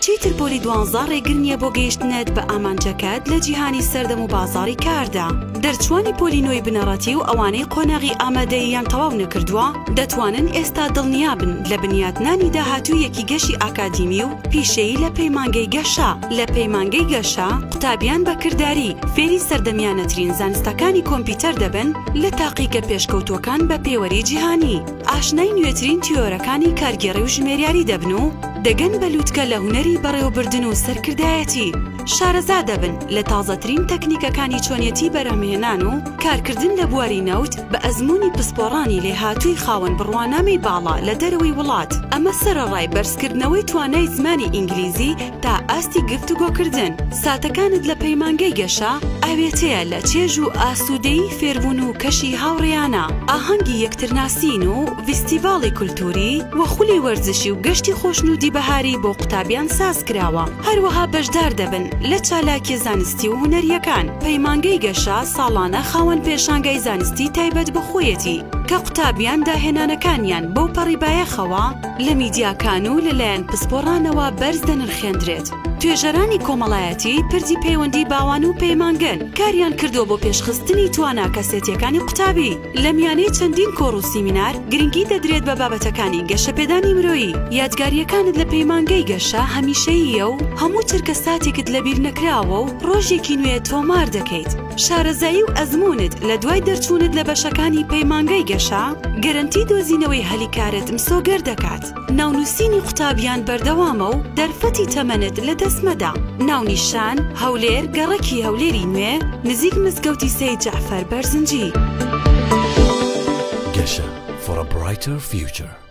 چیتر پۆلی 12 ڕێگرنیە بۆ گەیشتنت بە ئامانجەکەت لە جیهانی سەردەم و بازاڕی کاردا. دەرچوانی پۆلی نوێی بنەڕەتی و ئەوانەی قۆناغی ئامادەییان تەواو نەکردووە دەتوانن ئێستا دڵنیا بن لە بنیاتنانی داهاتوویەکی گەشی ئاکادیمی و پیشەیی لە پەیمانگەی گەشە. لە پەیمانگەی گەشە قوتابیان بەکرداری فێری سەردەمیانەترین زانستەکانی کۆمپیوتەر دەبن لە تاقیکە پێشکەوتوەکان بە پێوەری جیهانی. ئاشنای نوێترین تیۆرەکانی کارگێڕی و ژمێریاری دەبن و دەگەن بە لووتکە لە هونەری بەڕێوەبردن و سەرکردایەتی. شارەزا دەبن لە تازەترین تەکنیکەکانی چۆنیەتی بەرهەمهێنان و کارکردن لە بواری نەوت بە ئەزموونی پسپۆڕانی لێهاتووی خاوەن بڕوانامەی باڵا لە دەرەوەی وڵات. ئەمە سەرەڕای بەرزکردنەوەی توانای زمانی ئینگلیزی تا ئاستی گفتوگۆکردن. ساتەکانت لە پەیمانگەی گەشە ئاوێتەیە لە چێژ و ئاسوودەیی فێربوون و کەشی هاوڕێیانە، ئاهەنگی یەکترناسین و ڤیستیڤاڵی کولتوری وە خولی وەرزشی و گەشتی خۆشنودی بەهاری بۆ قوتابیان ساز کراوە. هەروەها بەشدار دەبن لە چالاکی زانستی و هونەریەکان. پەیمانگەی گەشە ساڵانە خاوەن پێشانگای زانستی تایبەت بەخۆیەتی کە قوتابیان داهێنانەکانیان بەو پەڕی بایەخەوە لە میدیاکان و لەلایەن پسپۆڕانەوە بەرز دەنرخێندرێت. توێژەرانی کۆمەڵایەتی پردی پەیوەندی باوان و پەیمانگەن کاریان کردووە بۆ پێشخستنی توانا کەسێتیەکانی قوتابی. لە میانەی چەندین کۆڕ و سیمینار گرنگی دەدرێت بە بابەتەکانی گەشەپێدانی مرۆیی. یادگاریەکانت لە پەیمانگەی گەشە هەمیشەییە و هەموو چرکە ساتێکت لەبیر نەکراوە و ڕۆژێکی نوێ تۆمار دەکەیت. شارەزایی و ئەزمونت لە دوای دەرچوونت لە بەشەکانی پەیمانگەی گەشە گەرنتی دۆزینەوەی هەلیکارت مسۆگەر دەکات. ناونووسینی قوتابیان بەردەوامە و دەرفەتی تەمەنت لە دەسمەدا. ناونیشان هەولێر گەڕەکی هەولێری نوێ نزیک مزگەوتی سەید جەعفەر بەرزنجی. گەشە for a brighter future.